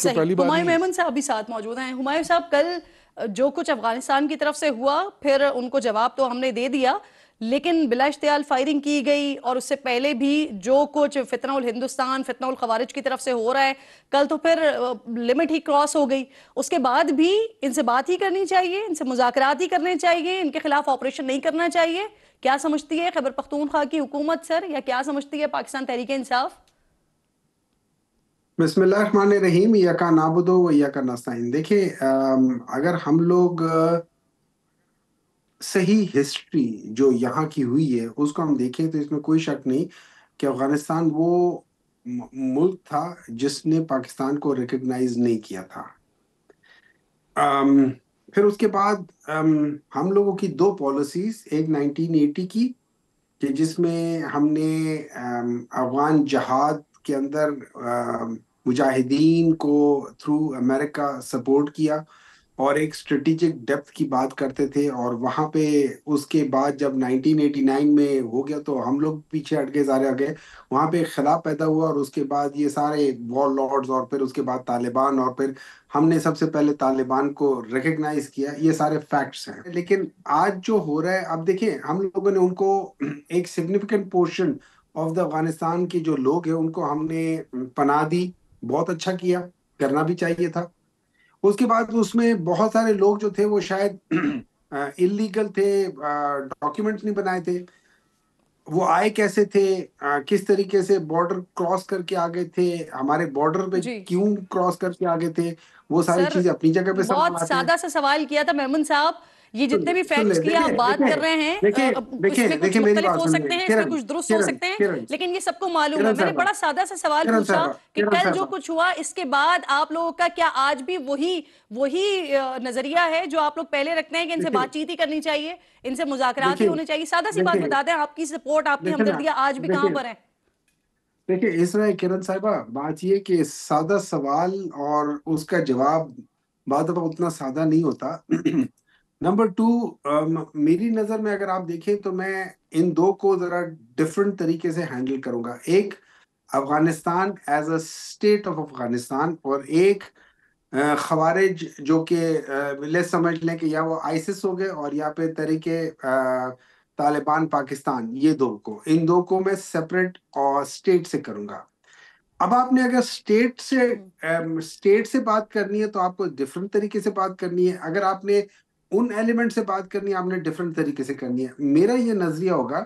صحیح. پہلی بار ہمایوں نہیں ہے. میمن صاحب بھی ساتھ موجود ہیں. ہمایوں صاحب کل جو کچھ افغانستان کی طرف سے ہوا پھر ان کو جواب تو ہم نے دے دیا، لیکن بلا اشتعال فائرنگ کی گئی، اور اس سے پہلے بھی جو کچھ فتنہ الہندوستان، فتنہ الخوارج کی طرف سے ہو رہا ہے، کل تو پھر لمٹ ہی کراس ہو گئی. اس کے بعد بھی ان سے بات ہی کرنی چاہیے، ان سے مذاکرات ہی کرنے چاہیے، ان کے خلاف آپریشن نہیں کرنا چاہیے. کیا سمجھتی ہے خیبر پختونخوا کی حکومت سر، یا کیا سمجھتی ہے پاکستان تحریک انصاف؟ بسم اللہ الرحمن الرحیم. ایاک نعبد و ایاک نستعین. دیکھیں اگر ہم لوگ صحیح ہسٹری جو یہاں کی ہوئی ہے اس کو ہم دیکھیں تو اس میں کوئی شک نہیں کہ افغانستان وہ ملک تھا جس نے پاکستان کو ریکگنائز نہیں کیا تھا. پھر اس کے بعد ہم لوگوں کی دو پالیسیز، ایک 1980 کی کہ جس میں ہم نے افغان جہاد کے اندر مجاہدین کو تھرو امریکہ سپورٹ کیا، اور ایک اسٹریٹجک ڈیپتھ کی بات کرتے تھے، اور وہاں پہ اس کے بعد جب 1989 میں ہو گیا تو ہم لوگ پیچھے ہٹ گئے، سارے آگے. وہاں پہ ایک خلا پیدا ہوا، اور اس کے بعد یہ سارے وار لارڈز، اور پھر اس کے بعد طالبان، اور پھر ہم نے سب سے پہلے طالبان کو ریکگنائز کیا. یہ سارے فیکٹس ہیں. لیکن آج جو ہو رہا ہے، اب دیکھیں ہم لوگوں نے ان کو ایک significant portion of the Afghanistan کے جو لوگ ہیں ان کو ہم نے پناہ دی. بہت اچھا کیا، کرنا بھی چاہیے تھا. اس کے بعد اس میں بہت سارے لوگ جو تھے وہ شاید اللیگل تھے، ڈاکیومنٹ نہیں بنائے تھے. وہ آئے کیسے تھے، کس طریقے سے بارڈر کراس کر کے آگے تھے، ہمارے بارڈر پہ جی کیوں کراس کر کے آگے تھے، وہ ساری سر، چیزیں اپنی جگہ پہ بہت سوال آتے ہیں. سادہ سا سوال کیا تھا میمن صاحب. یہ جتنے بھی سن فیکٹس لیں، کی آپ بات کر رہے ہیں اس میں کچھ دیکھیں میری مختلف بات ہو سن سکتے لیں. ہیں، اس میں کچھ درست ہو سکتے ہیں، کرن لیکن یہ سب کو معلوم ہے. کرن میں نے صاحبہ بڑا سادہ سا سوال کرن پوچھا صاحبہ کہ کرن کل جو صاحبہ کچھ ہوا اس کے بعد آپ لوگوں کا کیا آج بھی وہی نظریہ ہے جو آپ لوگ پہلے رکھتے ہیں کہ ان سے دیکھیں بات چیت ہی کرنی چاہیے، ان سے مذاکرات ہی دیکھیں ہونے چاہیے؟ سادہ سی بات دیکھیں بتا دیں، آپ کی سپورٹ، آپ کی دیکھیں نا ہمدردیاں آج بھی کہاں دیکھیں پر ہیں؟ دیکھیں اس طرح کرن صاحبہ، بات یہ کہ سادہ سوال اور اس کا جواب بعض دفعہ اتنا سادہ نہیں ہوتا. نمبر 2، میری نظر میں اگر آپ دیکھیں تو میں ان دو کو ذرا ڈفرنٹ طریقے سے ہینڈل کروں گا. ایک Afghanistan as a state of Afghanistan, اور ایک خوارج جو کہ لے سمجھ لیں کہ یا وہ آئیسس ہو گئے اور یا پہ طریقے طالبان پاکستان. یہ ان دو کو میں سپریٹ اور اسٹیٹ سے کروں گا. اب آپ نے اگر اسٹیٹ سے بات کرنی ہے تو آپ کو ڈفرنٹ طریقے سے بات کرنی ہے. اگر آپ نے ان ایلیمنٹ سے بات کرنی ہے آپ نے ڈفرنٹ طریقے سے کرنی ہے. میرا یہ نظریہ ہوگا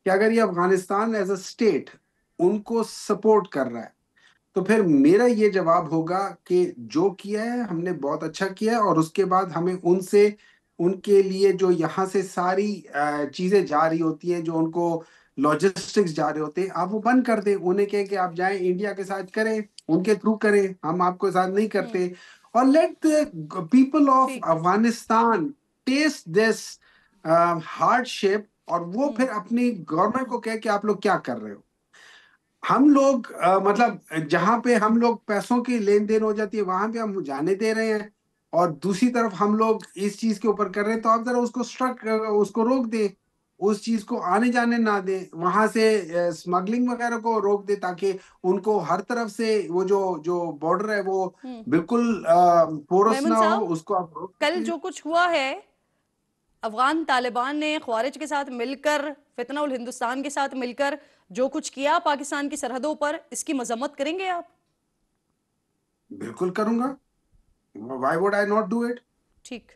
کہ اگر یہ افغانستان ایز اے اسٹیٹ ان کو سپورٹ کر رہا ہے تو پھر میرا یہ جواب ہوگا کہ جو کیا ہے ہم نے بہت اچھا کیا ہے، اور اس کے بعد ہمیں ان کے لیے جو یہاں سے ساری چیزیں جا رہی ہوتی ہیں، جو ان کو لاجسٹکس جا رہے ہوتے ہیں، آپ وہ بند کر دیں. انہیں کہیں کہ آپ جائیں انڈیا کے ساتھ کریں، ان کے تھرو کریں، ہم آپ کو ساتھ نہیں کرتے. اور لیٹ the people of ٹھیک. افغانستان ٹیسٹ دس ہارڈ شپ، اور وہ پھر اپنی گورنمنٹ کو کہے کہ آپ لوگ کیا کر رہے ہو. ہم لوگ مطلب جہاں پہ ہم لوگ پیسوں کی لین دین ہو جاتی ہے وہاں پہ ہم جانے دے رہے ہیں، اور دوسری طرف ہم لوگ اس چیز کے اوپر کر رہے ہیں. تو آپ ذرا اس کو روک دیں، اس چیز کو آنے جانے نہ دیں، وہاں سے اسمگلنگ وغیرہ کو روک دیں، تاکہ ان کو ہر طرف سے وہ جو بارڈر ہے وہ بالکل پورس میمن نہ صاحب، ہو، اس کو آپ روک کل سکتے ہیں. جو کچھ ہوا ہے، افغان طالبان نے خوارج کے ساتھ مل کر، فتنہ الہندوستان کے ساتھ مل کر جو کچھ کیا پاکستان کی سرحدوں پر، اس کی مذمت کریں گے آپ؟ بالکل کروں گا. why would I not do it? ٹھیک.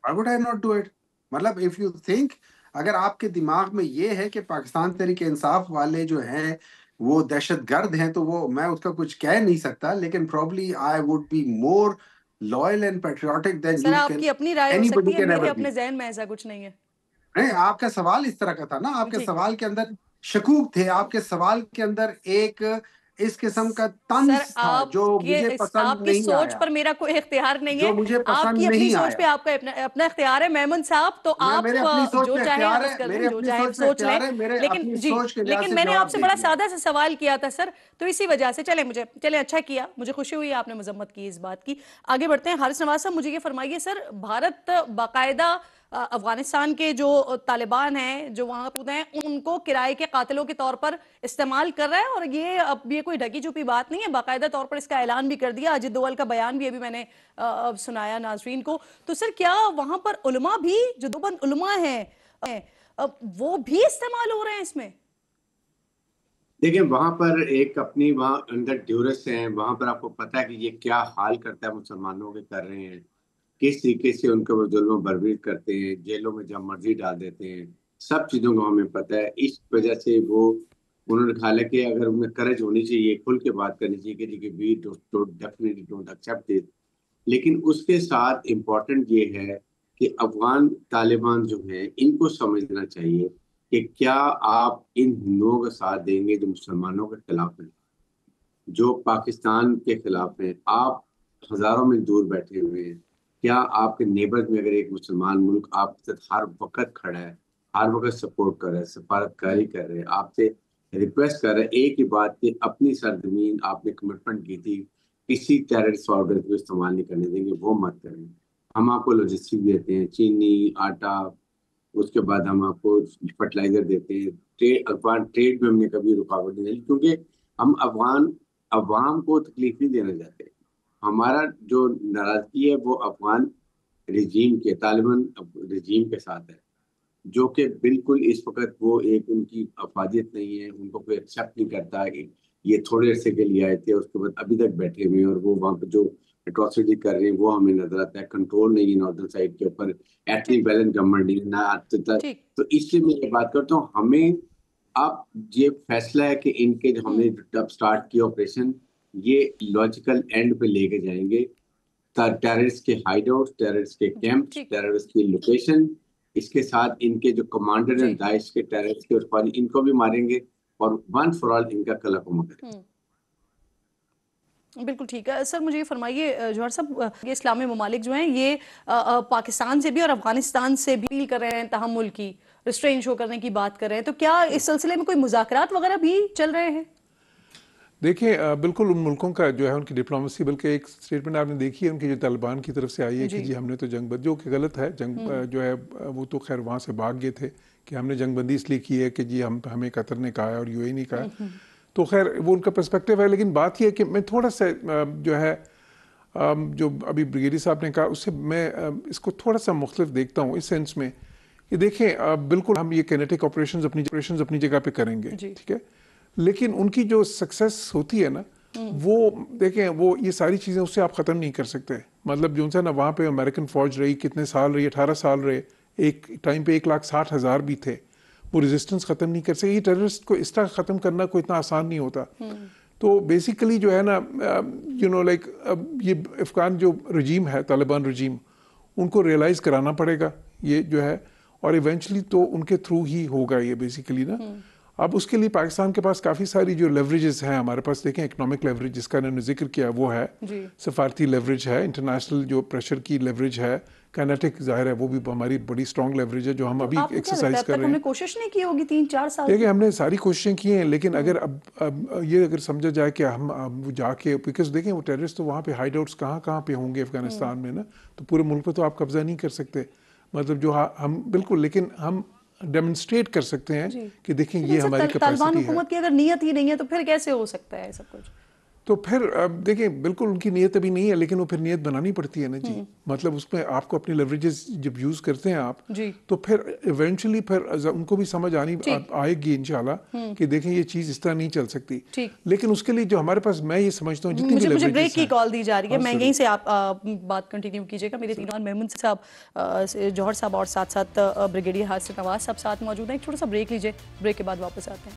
Why would I not do it? مطلب if you think، اگر آپ کے دماغ میں یہ ہے کہ پاکستان تحریک انصاف والے جو ہیں وہ دہشت گرد ہیں، تو وہ میں اس کا کچھ کہہ نہیں سکتا، لیکن probably I would be more loyal and patriotic than sir you آپ can. کی اپنی رائے ہو Anybody سکتی ہے، can میرے ever اپنے be. ذہن میں ایسا کچھ نہیں ہے. نہیں، آپ کا سوال اس طرح کا تھا نا، آپ کے ٹھیک. سوال کے اندر شکوک تھے، آپ کے سوال کے اندر ایک اس قسم کا سر طنز تھا جو مجھے پسند آپ کی نہیں سوچ آیا، پر میرا کوئی اختیار نہیں ہے. جو مجھے آپ پسند کی اپنی نہیں سوچ آیا. پہ آپ کا اپنا اختیار ہے میمن صاحب، تو میرے آپ اپنی سوچ جو پہ چاہیں اختیار آپ ہے، اس کر لیں، میرے جو اپنی چاہیں سوچ پہ سوچ لیں. اختیار ہے، میرے لیکن اپنی جی، سوچ کے لحاظ لیکن سے میں نے آپ جواب سے دے بڑا دیا. سادہ سے سوال کیا تھا سر، تو اسی وجہ سے چلیں اچھا کیا، مجھے خوشی ہوئی آپ نے مذمت کی اس بات کی. آگے بڑھتے ہیں. حارث نواز صاحب، مجھے یہ فرمائیے سر، بھارت باقاعدہ افغانستان کے جو طالبان ہیں جو وہاں پہ ہیں ان کو کرائے کے قاتلوں کے طور پر استعمال کر رہا ہے، اور یہ کوئی ڈھکی چھپی بات نہیں ہے، باقاعدہ طور پر اس کا اعلان بھی کر دیا. اجit دوول کا بیان بھی ابھی میں نے سنایا ناظرین کو. تو سر کیا وہاں پر علماء بھی جو دیوبند علماء ہیں وہ بھی استعمال ہو رہے ہیں اس میں؟ دیکھیں وہاں پر ایک اپنی وہاں اندر ڈیورس ہیں، وہاں پر آپ کو پتا ہے کہ یہ کیا حال کرتا ہے مسلمانوں کے کر رہے ہیں، کس طریقے سے ان کو وہ ظلم و بربری کرتے ہیں، جیلوں میں جب مرضی ڈال دیتے ہیں، سب چیزوں کو ہمیں پتہ ہے. اس وجہ سے انہوں نے کہا کہ اگر انہیں کرج ہونی چاہیے، کھل کے بات کرنی چاہیے کہ we definitely don't accept this. لیکن اس کے ساتھ امپورٹنٹ یہ ہے کہ افغان طالبان جو ہیں ان کو سمجھنا چاہیے کہ کیا آپ ان ہندوؤں کا ساتھ دیں گے جو مسلمانوں کے خلاف ہیں، جو پاکستان کے خلاف ہیں. آپ ہزاروں میل دور بیٹھے ہوئے ہیں، کیا آپ کے نیبرز میں اگر ایک مسلمان ملک آپ کے ساتھ ہر وقت کھڑا ہے، ہر وقت سپورٹ کر رہا ہے، سفارتکاری کر رہے ہیں، آپ سے ریکویسٹ کر رہے ہیں ایک ہی بات کہ اپنی سرزمین آپ نے کمٹمنٹ کی تھی کسی ٹیررسٹ آرگن کو استعمال نہیں کرنے دیں گے، وہ مت کریں. ہم آپ کو لاجسٹک دیتے ہیں، چینی، آٹا، اس کے بعد ہم آپ کو فرٹیلائزر دیتے ہیں. افغان ٹریڈ میں ہم نے کبھی رکاوٹ نہیں دی کیونکہ ہم عوام کو تکلیف نہیں دینا چاہتے. ہمارا جو ناراضگی ہے وہ افغان رجیم کے، طالبان رجیم کے ساتھ ہے، جو کہ بالکل اس وقت وہ ایک ان کی افادیت نہیں ہے، ان کو کوئی ایکسیپٹ نہیں کرتا. یہ تھوڑے عرصے کے لیے آئے تھے، اس کے بعد ابھی تک بیٹھے ہوئے ہیں، اور وہ وہاں پہ جو اٹراسٹی کر رہے ہیں وہ ہمیں نظر آتا ہے. کنٹرول نہیں ہے ناردرن سائڈ کے اوپر، ایتنی بیلنس گورنمنٹ نہیں نہ. تو اس لیے میں یہ بات کرتا ہوں، ہمیں اب یہ فیصلہ ہے کہ ان کے جو ہم نے جب سٹارٹ کیا آپریشن، یہ لاجیکل اینڈ پہ لے کے جائیں گے. ٹیررسٹ کے ہائیڈ آؤٹ، ٹیررسٹ کے کیمپ، ٹیررسٹ کی لوکیشن، اس کے ساتھ ان کے جو کمانڈر ہیں داعش کے، ٹیررسٹ کے، ان کو بھی ماریں گے اور ون فار آل ان کا کل حکم کریں گے. بالکل ٹھیک ہے. سر مجھے یہ فرمائیے جوہر صاحب، یہ اسلامی ممالک جو ہیں یہ پاکستان سے بھی اور افغانستان سے بھی اپیل کر رہے ہیں تحمل کی، ریسٹرین شو کرنے کی بات کر رہے ہیں، تو کیا اس سلسلے میں کوئی مذاکرات وغیرہ بھی چل رہے ہیں؟ دیکھیں بالکل ان ملکوں کا جو ہے ان کی ڈپلومیسی، بلکہ ایک سٹیٹمنٹ آپ نے دیکھی ہے ان کی جو طالبان کی طرف سے آئی ہے کہ جی ہم نے تو جنگ بندی، جو کہ غلط ہے، جنگ جو ہے وہ تو خیر وہاں سے بھاگ گئے تھے کہ ہم نے جنگ بندی اس لیے کی ہے کہ جی ہمیں قطر نے کہا ہے اور یو اے نے کہا ہے، تو خیر وہ ان کا پرسپیکٹیو ہے. لیکن بات یہ ہے کہ میں تھوڑا سا جو ہے جو ابھی بریگیڈیئر صاحب نے کہا اس سے میں اس کو تھوڑا سا مختلف دیکھتا ہوں، اس سینس میں کہ دیکھیں بالکل ہم یہ کینیٹک آپریشنز اپنی جگہ پہ کریں گے، ٹھیک ہے، لیکن ان کی جو سکسیس ہوتی ہے نا وہ دیکھیں وہ یہ ساری چیزیں اس سے آپ ختم نہیں کر سکتے. مطلب جو ہے نا وہاں پہ امریکن فوج رہی کتنے سال رہی، 18 سال رہے، ایک ٹائم پہ 1,60,000 بھی تھے، وہ ریزسٹنس ختم نہیں کر سکے. یہ ٹیررسٹ کو اس طرح ختم کرنا کوئی اتنا آسان نہیں ہوتا. تو بیسیکلی جو ہے نا لائک یہ افغان جو رجیم ہے، طالبان رجیم، ان کو ریئلائز کرانا پڑے گا یہ جو ہے، اور ایونچولی تو ان کے تھرو ہی ہوگا یہ بیسیکلی نا. اب اس کے لیے پاکستان کے پاس کافی ساری جو لیوریجز ہیں ہمارے پاس، دیکھیں اکنامک لیوریج جس کا انہوں نے ذکر کیا وہ ہے، سفارتی لیوریج ہے، انٹرنیشنل جو پریشر کی لیوریج ہے، کینیٹک ظاہر ہے وہ بھی ہماری بڑی اسٹرانگ لیوریج ہے جو ہم ابھی ایکسرسائز کر رہے ہیں. ہم نے کوشش نہیں کی ہوگی 3-4 سال؟ دیکھیں ہم نے ساری کوششیں کی ہیں، لیکن اگر اب یہ اگر سمجھا جائے کہ ہم جا کے، بیکاز دیکھیں وہ ٹیررسٹ تو وہاں پہ ہائیڈ آؤٹس کہاں پہ ہوں گے افغانستان میں نا، تو پورے ملک پہ تو آپ قبضہ نہیں کر سکتے. مطلب جو ہم بالکل، لیکن ہم ڈیمونسٹریٹ کر سکتے ہیں کہ دیکھیں یہ ہماری کیپیسٹی ہے. طالبان حکومت کی اگر نیت ہی نہیں ہے تو پھر کیسے ہو سکتا ہے سب کچھ؟ تو پھر دیکھیں بالکل ان کی نیت ابھی نہیں ہے، لیکن وہ پھر نیت بنانی پڑتی ہے نا جی. مطلب اس میں آپ کو اپنی لیوریجز جب یوز کرتے ہیں آپ تو پھر ایونچولی پھر ان کو بھی سمجھ آئے گی انشاءاللہ کہ دیکھیں یہ چیز اس طرح نہیں چل سکتی. لیکن اس کے لیے جو ہمارے پاس، میں یہ سمجھتا ہوں جتنی بھی مجھے بریک کی کال دی جا رہی ہے، میں یہیں سے آپ بات کنٹینیو کیجیے گا. میرے تینوں محمود صاحب، جوہر صاحب اور ساتھ ساتھ بریگیڈیئر حاسد نواز صاحب ساتھ موجود ہیں. ایک چھوٹا سا بریک لیجیے، بریک کے بعد واپس آتے ہیں.